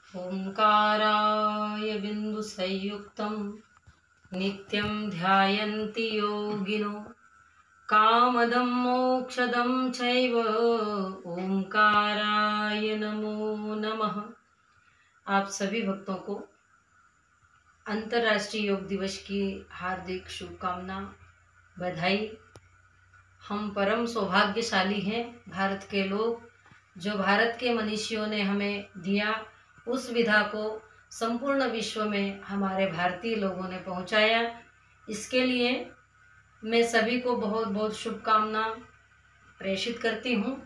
ओंकाराय बिन्दुसंयुक्तं नित्यं ध्यायन्ति योगिनो कामदं मोक्षदं चैव ओंकाराय नमो नमः। आप सभी भक्तों को अंतर्राष्ट्रीय योग दिवस की हार्दिक शुभकामना, बधाई। हम परम सौभाग्यशाली हैं भारत के लोग, जो भारत के मनीषियों ने हमें दिया उस विधा को संपूर्ण विश्व में हमारे भारतीय लोगों ने पहुंचाया। इसके लिए मैं सभी को बहुत बहुत शुभकामना प्रेषित करती हूँ।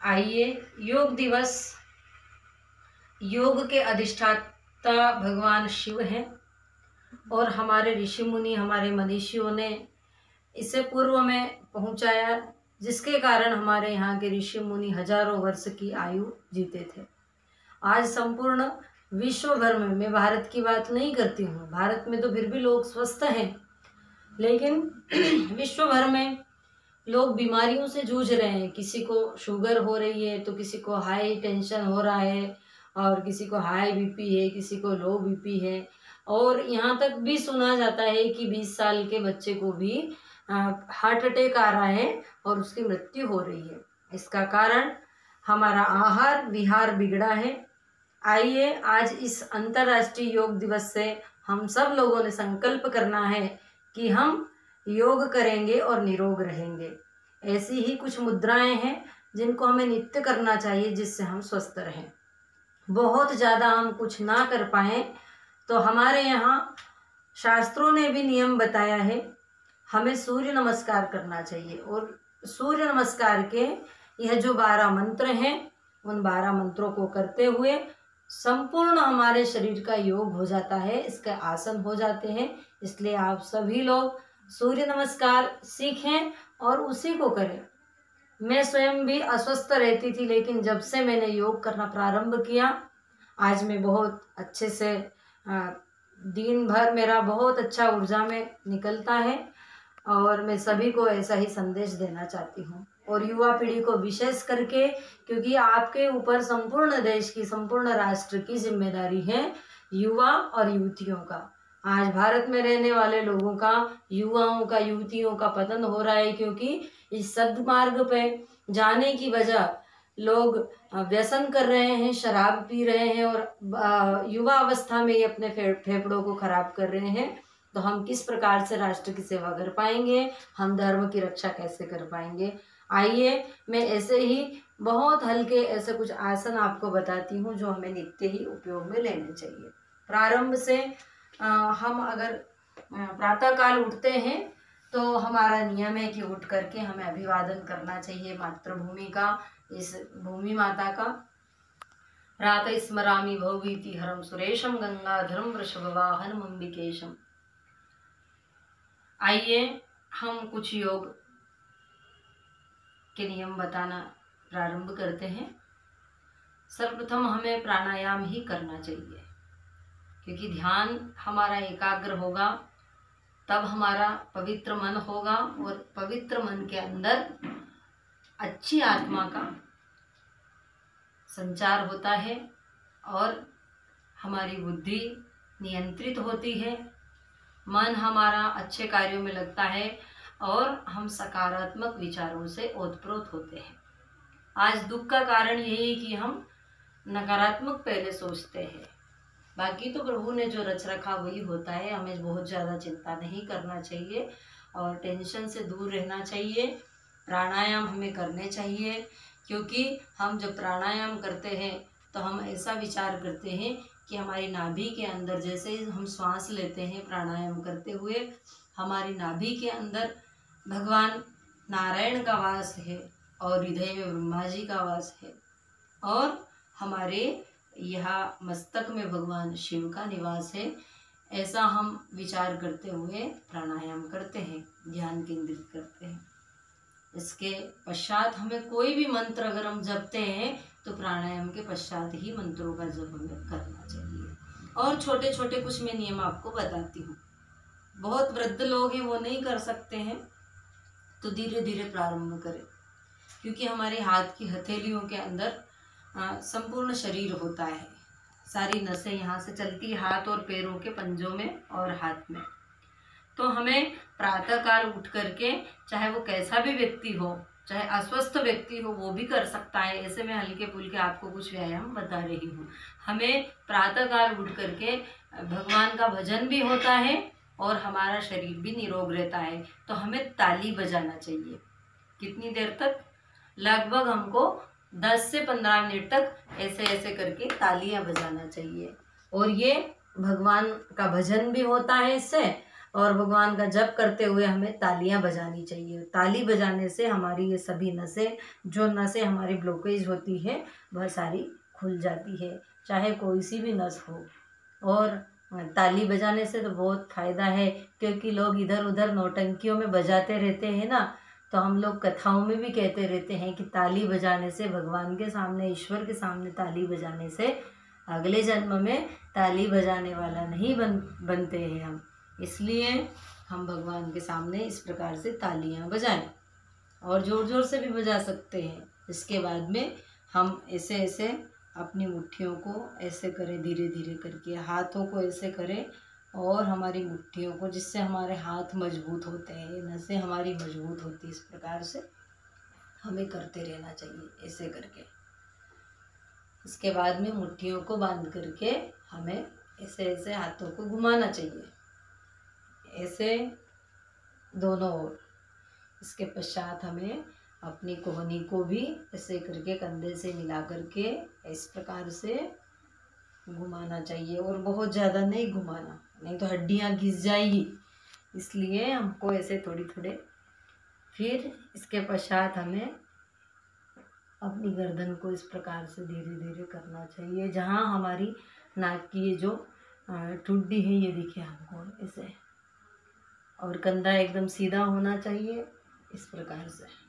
आइए, योग दिवस, योग के अधिष्ठाता भगवान शिव हैं और हमारे ऋषि मुनि, हमारे मनीषियों ने इसे पूर्व में पहुंचाया, जिसके कारण हमारे यहाँ के ऋषि मुनि हजारों वर्ष की आयु जीते थे। आज संपूर्ण विश्व भर में, मैं भारत की बात नहीं करती हूँ, भारत में तो फिर भी लोग स्वस्थ हैं, लेकिन विश्व भर में लोग बीमारियों से जूझ रहे हैं। किसी को शुगर हो रही है, तो किसी को हाई टेंशन हो रहा है, और किसी को हाई बीपी है, किसी को लो बीपी है, और यहाँ तक भी सुना जाता है कि 20 साल के बच्चे को भी हार्ट अटैक आ रहा है और उसकी मृत्यु हो रही है। इसका कारण हमारा आहार विहार बिगड़ा है। आइए, आज इस अंतर्राष्ट्रीय योग दिवस से हम सब लोगों ने संकल्प करना है कि हम योग करेंगे और निरोग रहेंगे। ऐसी ही कुछ मुद्राएं हैं जिनको हमें नित्य करना चाहिए, जिससे हम स्वस्थ रहें। बहुत ज़्यादा हम कुछ ना कर पाएँ तो हमारे यहाँ शास्त्रों ने भी नियम बताया है, हमें सूर्य नमस्कार करना चाहिए। और सूर्य नमस्कार के यह जो 12 मंत्र हैं, उन 12 मंत्रों को करते हुए संपूर्ण हमारे शरीर का योग हो जाता है, इसके आसन हो जाते हैं। इसलिए आप सभी लोग सूर्य नमस्कार सीखें और उसी को करें। मैं स्वयं भी अस्वस्थ रहती थी, लेकिन जब से मैंने योग करना प्रारंभ किया, आज मैं बहुत अच्छे से दिन भर मेरा बहुत अच्छा ऊर्जा में निकलता है। और मैं सभी को ऐसा ही संदेश देना चाहती हूँ, और युवा पीढ़ी को विशेष करके, क्योंकि आपके ऊपर संपूर्ण देश की, संपूर्ण राष्ट्र की जिम्मेदारी है युवा और युवतियों का। आज भारत में रहने वाले लोगों का, युवाओं का, युवतियों का पतन हो रहा है, क्योंकि इस सद्मार्ग पे जाने की वजह लोग व्यसन कर रहे हैं, शराब पी रहे हैं, और युवा अवस्था में ही अपने फेफड़ों को खराब कर रहे हैं। तो हम किस प्रकार से राष्ट्र की सेवा कर पाएंगे, हम धर्म की रक्षा कैसे कर पाएंगे। आइए, मैं ऐसे ही बहुत हल्के ऐसे कुछ आसन आपको बताती हूँ जो हमें नित्य ही उपयोग में लेने चाहिए। प्रारंभ से हम अगर प्रातःकाल उठते हैं तो हमारा नियम है कि उठ करके हमें अभिवादन करना चाहिए मातृभूमि का, इस भूमि माता का। प्रातः स्मरामि भवभीति हरम सुरेशम गंगाधरम वृषभवाहनम अंबिकेशम। आइए, हम कुछ योग के नियम बताना प्रारंभ करते हैं। सर्वप्रथम हमें प्राणायाम ही करना चाहिए, क्योंकि ध्यान हमारा एकाग्र होगा तब हमारा पवित्र मन होगा, और पवित्र मन के अंदर अच्छी आत्मा का संचार होता है और हमारी बुद्धि नियंत्रित होती है, मन हमारा अच्छे कार्यों में लगता है और हम सकारात्मक विचारों से ओतप्रोत होते हैं। आज दुख का कारण यही है कि हम नकारात्मक पहले सोचते हैं। बाकी तो प्रभु ने जो रच रखा वही होता है, हमें बहुत ज़्यादा चिंता नहीं करना चाहिए और टेंशन से दूर रहना चाहिए। प्राणायाम हमें करने चाहिए, क्योंकि हम जब प्राणायाम करते हैं तो हम ऐसा विचार करते हैं कि हमारी नाभि के अंदर, जैसे ही हम श्वास लेते हैं प्राणायाम करते हुए, हमारी नाभि के अंदर भगवान नारायण का वास है और हृदय में ब्रह्मा जी का वास है, और हमारे यह मस्तक में भगवान शिव का निवास है। ऐसा हम विचार करते हुए प्राणायाम करते हैं, ध्यान केंद्रित करते हैं। इसके पश्चात हमें कोई भी मंत्र अगर हम जपते हैं तो प्राणायाम के पश्चात ही मंत्रों का जप हमें करना चाहिए। और छोटे छोटे कुछ मैं नियम आपको बताती हूँ। बहुत वृद्ध लोग हैं, वो नहीं कर सकते हैं, तो धीरे धीरे प्रारंभ करें, क्योंकि हमारे हाथ की हथेलियों के अंदर संपूर्ण शरीर होता है। सारी नसें यहाँ से चलती है हाथ और पैरों के पंजों में और हाथ में। तो हमें प्रातःकाल उठ करके, चाहे वो कैसा भी व्यक्ति हो, चाहे अस्वस्थ व्यक्ति हो, वो भी कर सकता है। ऐसे में हल्के फुल्के आपको कुछ व्यायाम बता रही हूँ। हमें प्रातःकाल उठ करके भगवान का भजन भी होता है और हमारा शरीर भी निरोग रहता है। तो हमें ताली बजाना चाहिए। कितनी देर तक? लगभग हमको 10 से 15 मिनट तक ऐसे ऐसे करके तालियां बजाना चाहिए। और ये भगवान का भजन भी होता है इससे, और भगवान का जप करते हुए हमें तालियां बजानी चाहिए। ताली बजाने से हमारी ये सभी नसें, जो नसें हमारी ब्लॉकेज होती है, वह सारी खुल जाती है, चाहे कोई सी भी नस हो। और ताली बजाने से तो बहुत फायदा है, क्योंकि लोग इधर उधर नौटंकियों में बजाते रहते हैं ना, तो हम लोग कथाओं में भी कहते रहते हैं कि ताली बजाने से, भगवान के सामने, ईश्वर के सामने ताली बजाने से अगले जन्म में ताली बजाने वाला नहीं बनते हैं हम। इसलिए हम भगवान के सामने इस प्रकार से तालियां बजाएं, और ज़ोर ज़ोर से भी बजा सकते हैं। इसके बाद में हम ऐसे ऐसे अपनी मुट्ठियों को ऐसे करें, धीरे धीरे करके हाथों को ऐसे करें, और हमारी मुट्ठियों को, जिससे हमारे हाथ मजबूत होते हैं, नसें हमारी मजबूत होती है। इस प्रकार से हमें करते रहना चाहिए ऐसे करके। इसके बाद में मुट्ठियों को बांध करके हमें ऐसे ऐसे हाथों को घुमाना चाहिए, ऐसे दोनों ओर। इसके पश्चात हमें अपनी कोहनी को भी ऐसे करके कंधे से मिला करके इस प्रकार से घुमाना चाहिए, और बहुत ज़्यादा नहीं घुमाना, नहीं तो हड्डियाँ घिस जाएगी। इसलिए हमको ऐसे थोड़ी थोड़े। फिर इसके पश्चात हमें अपनी गर्दन को इस प्रकार से धीरे धीरे करना चाहिए, जहाँ हमारी नाक की ये जो ठुड्डी है ये दिखे हमको ऐसे, और कंधा एकदम सीधा होना चाहिए इस प्रकार से।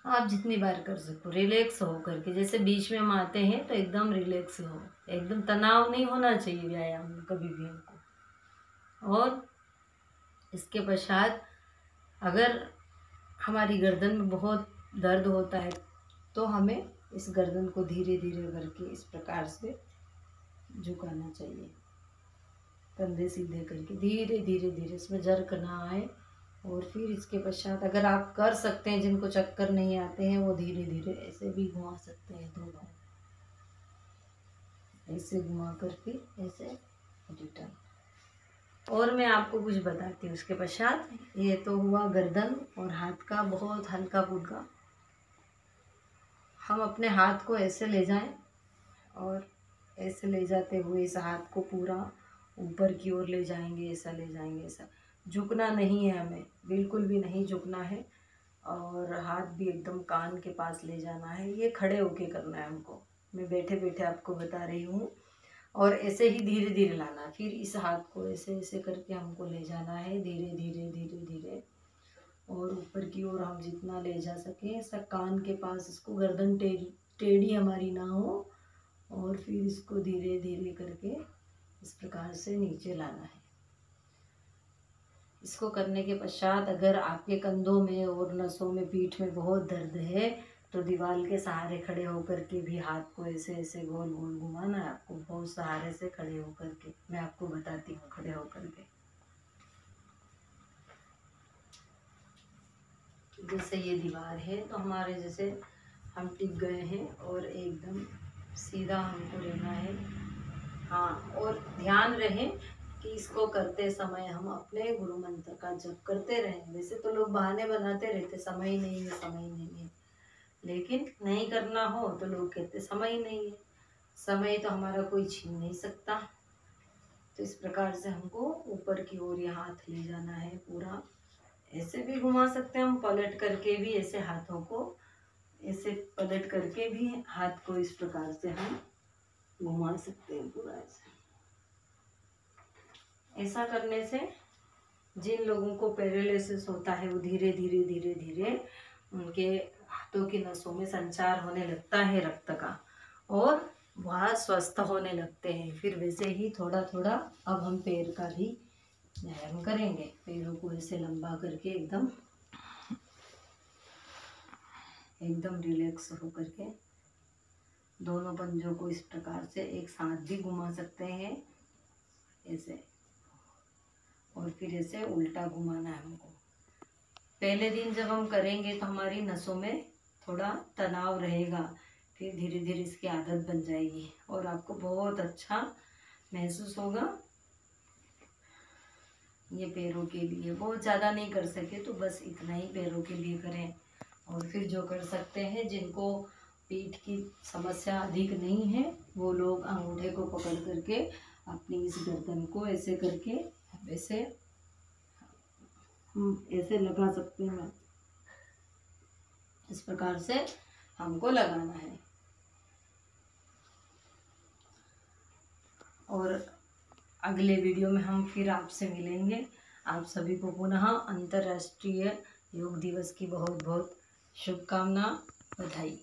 आप जितनी बार कर सको रिलैक्स हो करके, जैसे बीच में हम आते हैं तो एकदम रिलैक्स हो, एकदम तनाव नहीं होना चाहिए व्यायाम में कभी भी हमको। और इसके पश्चात अगर हमारी गर्दन में बहुत दर्द होता है तो हमें इस गर्दन को धीरे धीरे करके इस प्रकार से झुकाना चाहिए, कंधे सीधे करके धीरे धीरे धीरे, इसमें जर्क ना आए। और फिर इसके पश्चात अगर आप कर सकते हैं, जिनको चक्कर नहीं आते हैं, वो धीरे धीरे ऐसे भी घुमा सकते हैं, दो बार ऐसे घुमा कर फिर ऐसे रिटर्न। और मैं आपको कुछ बताती हूँ उसके पश्चात। ये तो हुआ गर्दन और हाथ का बहुत हल्का फुल्का। हम अपने हाथ को ऐसे ले जाएं, और ऐसे ले जाते हुए इस हाथ को पूरा ऊपर की ओर ले जाएंगे, ऐसा ले जाएंगे। ऐसा झुकना नहीं है, हमें बिल्कुल भी नहीं झुकना है, और हाथ भी एकदम कान के पास ले जाना है। ये खड़े होके करना है हमको, मैं बैठे बैठे आपको बता रही हूँ। और ऐसे ही धीरे धीरे लाना, फिर इस हाथ को ऐसे ऐसे करके हमको ले जाना है धीरे धीरे धीरे धीरे, और ऊपर की ओर हम जितना ले जा सकें, ऐसा कान के पास, इसको गर्दन टेढ़ी हमारी ना हो, और फिर इसको धीरे धीरे करके इस प्रकार से नीचे लाना है। इसको करने के पश्चात अगर आपके कंधों में और नसों में, पीठ में बहुत दर्द है, तो दीवार के सहारे खड़े होकर के भी हाथ को ऐसे ऐसे गोल गोल घुमाना है आपको, बहुत सहारे से खड़े होकर के। मैं आपको बताती हूँ खड़े होकर के। जैसे ये दीवार है, तो हमारे जैसे हम टिक गए हैं, और एकदम सीधा हमको रहना है। हाँ, और ध्यान रहे कि इसको करते समय हम अपने गुरु मंत्र का जप करते रहें। वैसे तो लोग बहाने बनाते रहते, समय नहीं है, समय नहीं है, लेकिन नहीं करना हो तो लोग कहते समय नहीं है। समय तो हमारा कोई छीन नहीं सकता। तो इस प्रकार से हमको ऊपर की ओर ये हाथ ले जाना है पूरा। ऐसे भी घुमा सकते हैं हम, पलट करके भी, ऐसे हाथों को ऐसे पलट करके भी हाथ को इस प्रकार से हम घुमा सकते हैं पूरा ऐसे। ऐसा करने से जिन लोगों को पैरालिसिस होता है, वो धीरे धीरे धीरे धीरे उनके हाथों की नसों में संचार होने लगता है रक्त का, और वह स्वस्थ होने लगते हैं। फिर वैसे ही थोड़ा थोड़ा अब हम पैर का भी व्यायाम करेंगे। पैरों को ऐसे लंबा करके एकदम रिलैक्स हो करके दोनों पंजों को इस प्रकार से एक साथ भी घुमा सकते हैं ऐसे, और फिर ऐसे उल्टा घुमाना है हमको। पहले दिन जब हम करेंगे तो हमारी नसों में थोड़ा तनाव रहेगा, फिर धीरे धीरे इसकी आदत बन जाएगी और आपको बहुत अच्छा महसूस होगा। ये पैरों के लिए, बहुत ज़्यादा नहीं कर सके तो बस इतना ही पैरों के लिए करें। और फिर जो कर सकते हैं, जिनको पीठ की समस्या अधिक नहीं है, वो लोग अंगूठे को पकड़ करके अपनी इस गर्दन को ऐसे करके ऐसे ऐसे लगा सकते हैं। इस प्रकार से हमको लगाना है। और अगले वीडियो में हम फिर आपसे मिलेंगे। आप सभी को पुनः अंतर्राष्ट्रीय योग दिवस की बहुत बहुत शुभकामना, बधाई।